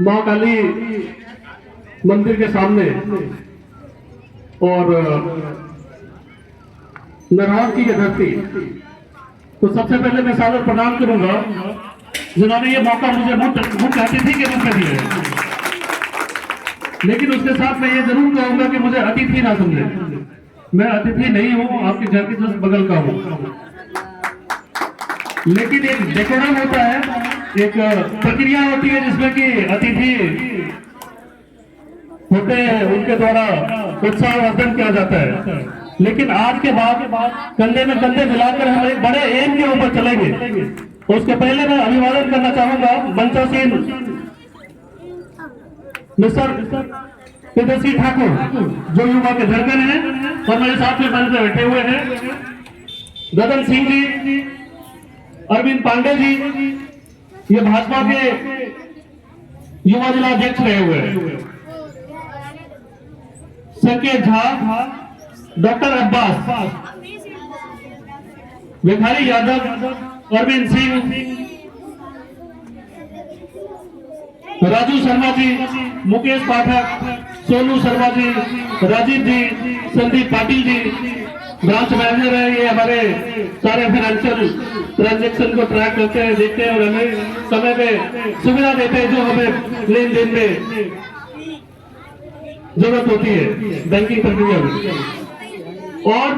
महाकाली मंदिर के सामने और नरहौर की ये धरती, तो सबसे पहले मैं सादर प्रणाम करूंगा जिन्होंने ये मौका मुझे मुख्य अतिथि के रूप में दिया है। लेकिन उसके साथ मैं ये जरूर कहूंगा कि मुझे अतिथि ना समझे, मैं अतिथि नहीं हूं, आपके घर के जस्ट बगल का हूं। लेकिन एक डेकोरम होता है, एक प्रक्रिया होती है जिसमें कि अतिथि होते हैं, उनके द्वारा उत्साहवर्धन किया जाता है। लेकिन आज के बाद कंधे में कंधे मिलाकर हम एक बड़े एम के ऊपर चलेंगे। उसके पहले मैं अभिवादन करना चाहूंगा मंचासीन मिस्टर तेजस्वी ठाकुर, जो युवा के धड़कन है और मेरे साथ में मंच में बैठे हुए हैं, गगन सिंह जी, अरविंद पांडे जी, ये भाजपा के युवा जिला अध्यक्ष रहे हुए हैं, संकेत झा, डॉक्टर अब्बास, भिखारी यादव, अरविंद सिंह, राजू शर्मा जी, मुकेश पाठक, सोनू शर्मा जी, राजीव जी, संदीप पाटिल जी, ब्रांच मैनेजर है, ये हमारे सारे फाइनेंशियल ट्रांजैक्शन को ट्रैक करते हैं, देखते हैं और हमें समय पे सुविधा देते हैं जो हमें लेन देन में जरूरत होती है बैंकिंग प्रक्रिया में। और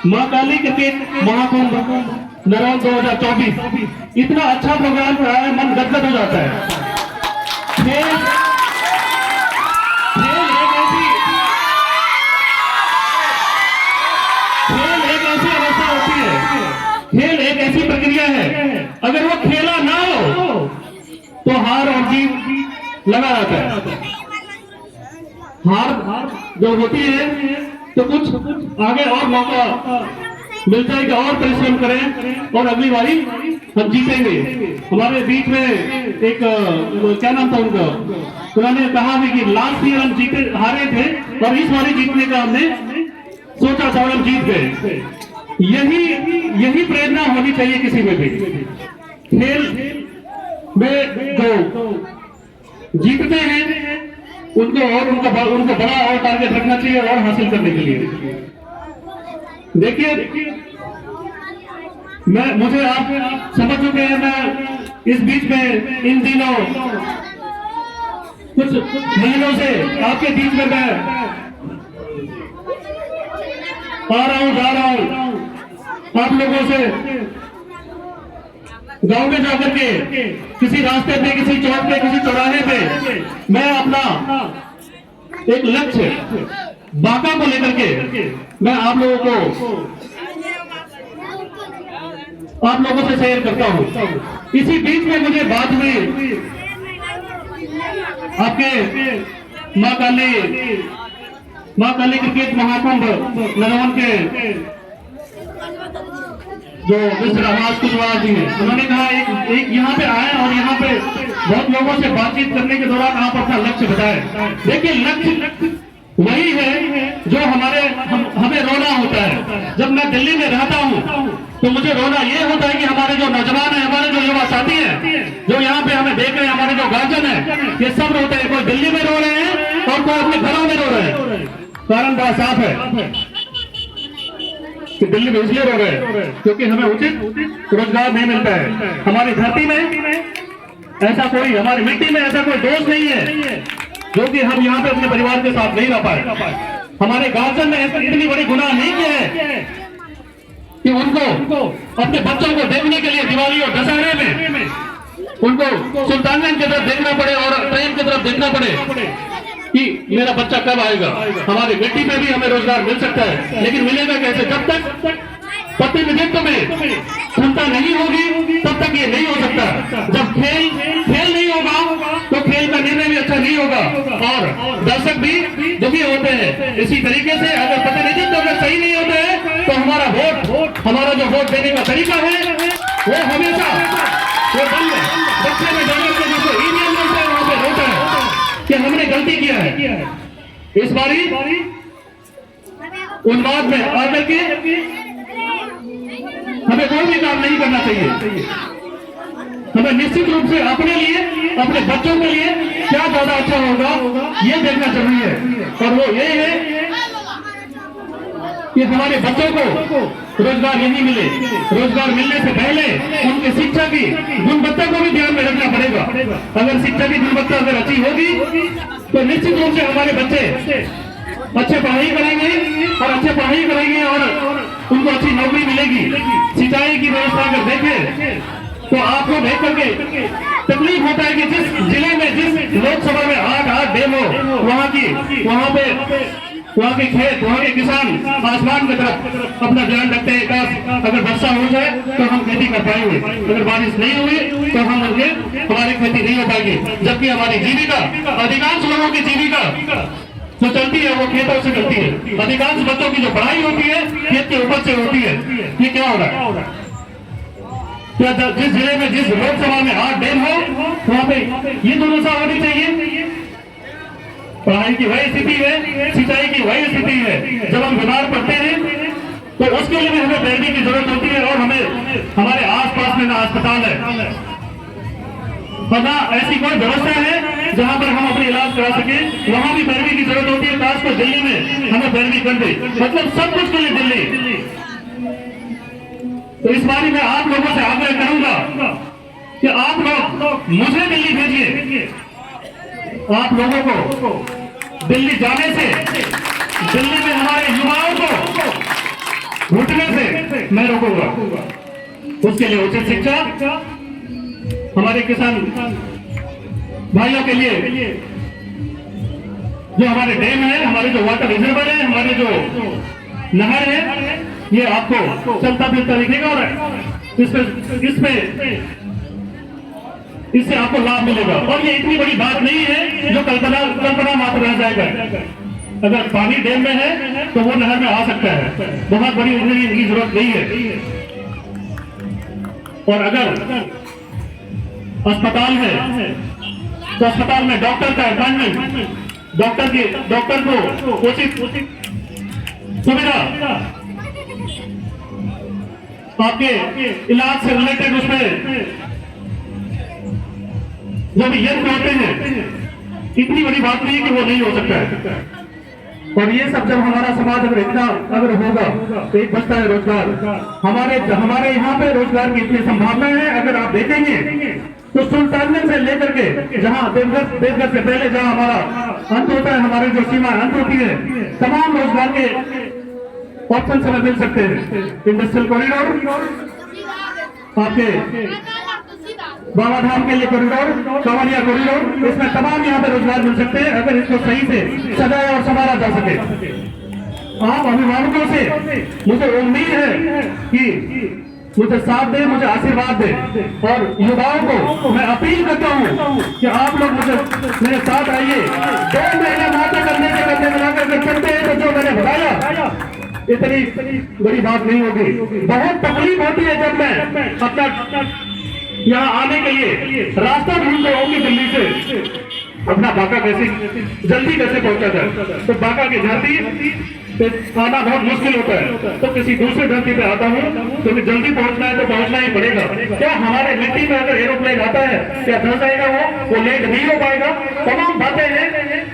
मां काली क्रिकेट महाकुंभ नरौर 2024 इतना अच्छा प्रोग्राम रहा है, मन गदगद हो जाता है। खेल एक ऐसी अवस्था होती है, खेल एक ऐसी प्रक्रिया है, अगर वो खेला ना हो तो हार और जीत लगा रहता है। हार जो होती है तो कुछ आगे और मौका मिलता है कि और परिश्रम करें और अगली बारी हम जीतेंगे। हमारे बीच में एक क्या नाम था उनका, उन्होंने कहा भी कि लास्ट ईयर हम जीते हारे थे और इस बारी जीतने का हमने सोचा था और हम जीत गए। यही प्रेरणा होनी चाहिए किसी में भी। खेल में जो जीतते हैं उनको और उनका बड़ा और टारगेट रखना चाहिए और हासिल करने के लिए। देखिए मुझे आप समझ चुके हैं, मैं इस बीच में इन दिनों कुछ महीनों से आपके बीच में मैं आ रहा हूं, जा रहा हूं, आप लोगों से गांव में जाकर के किसी रास्ते पे, किसी चौक पे, किसी चौराहे पे मैं अपना एक लक्ष्य बाका को लेकर के मैं आप लोगों से शेयर करता हूं। इसी बीच में मुझे बात हुई आपके मां काली क्रिकेट महाकुंभ नरौर के जो मिस्टर आवाज कुशवाहा जी हैं, उन्होंने कहा एक यहाँ पे आए और यहाँ पे बहुत लोगों से बातचीत करने के दौरान आप अपना लक्ष्य बताएं। देखिए लक्ष्य वही है जो हमें रोना होता है। जब मैं दिल्ली में रहता हूँ तो मुझे रोना ये होता है कि हमारे जो नौजवान है, हमारे जो युवा साथी हैं, जो यहाँ पे हमें देख रहे हैं, हमारे जो गार्जियन है, ये सब रोते हैं। कोई दिल्ली में रो रहे हैं और कोई अपने घरों में रो रहे हैं। कारण बड़ा साफ है कि दिल्ली में इसलिए रो रहे हैं क्योंकि हमें उचित रोजगार नहीं मिलता है। हमारी धरती में ऐसा कोई, हमारी मिट्टी में ऐसा कोई दोष नहीं है जो कि हम यहाँ पे अपने परिवार के साथ नहीं रह पाए। हमारे गार्जियन ने ऐसा इतनी बड़ी गुनाह नहीं किया है कि उनको अपने बच्चों को देखने के लिए दिवाली और दशहरे में उनको सुल्तानगंज की तरफ देखना पड़े और ट्रेन की तरफ देखना पड़े कि मेरा बच्चा कब आएगा। हमारी मिट्टी में भी हमें रोजगार मिल सकता है, लेकिन मिलेगा कैसे? जब तक प्रतिनिधित्व में क्षमता नहीं होगी तब तक ये नहीं हो सकता। जब खेल नहीं होगा तो खेल का निर्णय भी अच्छा नहीं होगा और दर्शक भी दुखी होते हैं। इसी तरीके से अगर प्रतिनिधित्व अगर सही नहीं होता है तो हमारा जो वोट देने का तरीका है वो हमेशा बच्चे में डेवलप करने से ईवीएम में से वहां पे होता है कि हमने गलती किया है। इस बारी उन्माद में आकर के हमें कोई भी काम नहीं करना चाहिए। हमें निश्चित रूप से अपने लिए, अपने बच्चों के लिए क्या ज्यादा अच्छा होगा ये देखना जरूरी है। और वो ये है कि हमारे बच्चों को रोजगार यही मिले। रोजगार मिलने से पहले उनकी शिक्षा की गुणवत्ता को भी ध्यान में रखना पड़ेगा। अगर शिक्षा की गुणवत्ता अगर अच्छी होगी तो निश्चित रूप से हमारे बच्चे अच्छे पढ़ाई करेंगे और अच्छे पढ़ाई करेंगे और उनको अच्छी नौकरी मिलेगी। सिंचाई की व्यवस्था अगर देखें तो आपको देख करके तकलीफ होता है कि जिस जिले में, जिस लोकसभा में 8 डैम हो, वहाँ के खेत, वहाँ के किसान आसमान की तरफ अपना ध्यान रखते हैं। काश अगर वर्षा हो जाए तो हम खेती कर पाएंगे, अगर बारिश नहीं हुई तो हमारी खेती नहीं हो पाएगी। जबकि हमारी जीविका, अधिकांश लोगों की जीविका जो चलती है वो खेतों से चलती है। अधिकांश बच्चों की जो पढ़ाई होती है खेत के उपज से होती है। ये क्या हो रहा है? क्या जिस जिले में, जिस लोकसभा में 8 डैम हो, वहाँ पे ये दोनों सा होनी चाहिए। पढ़ाई की वही स्थिति है, सिंचाई की वही स्थिति है। जब हम बीमार पड़ते हैं तो उसके लिए भी हमें पैरवी की जरूरत होती है और हमें हमारे आसपास में ना अस्पताल है और ना ऐसी कोई व्यवस्था है जहां पर हम अपने इलाज करा सके। वहां भी पैरवी की जरूरत होती है। खासकर दिल्ली में हमें पैरवी कर दे, मतलब सब कुछ के लिए दिल्ली। तो इस बारी मैं आप लोगों से आग्रह करूंगा कि आप लोग मुझे दिल्ली भेजिए। आप लोगों को दिल्ली जाने से, दिल्ली में हमारे युवाओं को घुटने से मैं रोकूंगा। उसके लिए उचित शिक्षा, हमारे किसान भाइयों के लिए जो हमारे डैम है, हमारे जो वाटर रिजर्वर है, हमारे जो नहर है, ये आपको चलता फिरता दिखेगा और इससे आपको लाभ मिलेगा। और ये इतनी बड़ी बात नहीं है जो कल्पना मात्र रह जाएगा। अगर पानी डैम में है तो वो नहर में आ सकता है, बहुत बड़ी इंजीनियरिंग की जरूरत नहीं है। और अगर अस्पताल है तो अस्पताल में डॉक्टर का अपॉइंटमेंट, डॉक्टर को उचित सुविधा, आपके इलाज से रिलेटेड उसमें जो भी यंत्र होते हैं, इतनी बड़ी बात नहीं है कि वो नहीं हो सकता है। और ये सब जब हमारा समाज अगर होगा तो एक बचता है रोजगार। हमारे यहाँ पे रोजगार की इतनी संभावना है। अगर आप देखेंगे तो सुल्तानगंज से लेकर के जहाँ देवघर से पहले जहाँ हमारा अंत होता है, हमारे जो सीमा अंत होती है, तमाम रोजगार के ऑप्शन हमें मिल सकते हैं। इंडस्ट्रियल कॉरिडोर, आपके बाबा धाम के लिए कॉरिडोर, कांवड़िया कॉरिडोर, इसमें तमाम यहाँ पे रोजगार मिल सकते हैं अगर इसको सही से सजाया और संभाला जा सके। आप अभिभावकों से मुझे उम्मीद है कि मुझे साथ दे, मुझे आशीर्वाद दे। और युवाओं को मैं अपील करता हूँ कि आप लोग मेरे साथ आइए। 2 महीने नाते करने के करने मिला करके चलते हैं तो जो मैंने बताया इतनी बड़ी बात नहीं होगी। बहुत तकलीफ होती है जब मैं अपना यहाँ आने के लिए रास्ता ढूंढ रहा हूँ कि दिल्ली से अपना बांका जल्दी कैसे पहुंचा जाए। तो बांका की धरती पे आना बहुत मुश्किल होता है, तो किसी दूसरे धरती पे आता हूँ क्योंकि जल्दी पहुंचना है तो पहुंचना ही पड़ेगा। क्या हमारे मिट्टी में अगर एरोप्लेन आता है क्या धस जाएगा? वो लैंड नहीं हो पाएगा। तमाम बातें हैं,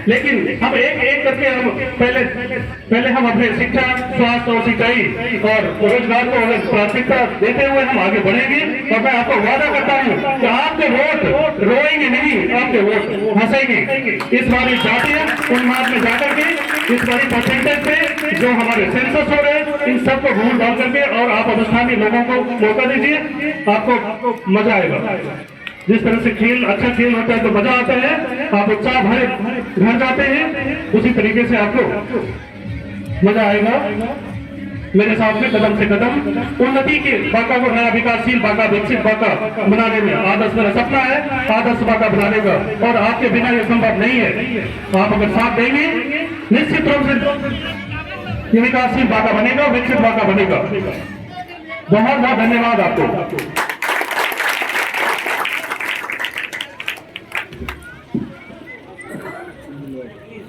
लेकिन हम एक करके हम पहले हम अपने शिक्षा, स्वास्थ्य और सिंचाई और रोजगार को प्राथमिकता देते हुए हम आगे बढ़ेंगे। और मैं आपको वादा करता हूँ कि आपके वोट रोएंगे नहीं, आपके वोट हंसेंगे। इस बारी जातीय उन्माद में जाकर के, इस बारी परसेंटेज पे जो हमारे सेंसस हो रहे हैं, इन सबको भूल डाल करके और आप स्थानीय लोगों को मौका दीजिए, आपको मजा आएगा। जिस तरह से खेल, अच्छा खेल होता है तो मजा आता है, आप उत्साह भरे घर जाते हैं, उसी तरीके से आपको मजा आएगा। मेरे साथ में कदम से कदम उन्नति के बांका को नया विकासशील बांका, विकसित बांका बनाने में आदर्श मेरा सपना है, आदर्श बांका बनाने का। और आपके बिना ये संभव नहीं है। आप अगर साथ देंगे निश्चित रूप से विकासशील बांका बनेगा, विकसित बांका बनेगा। बहुत बहुत धन्यवाद आपको।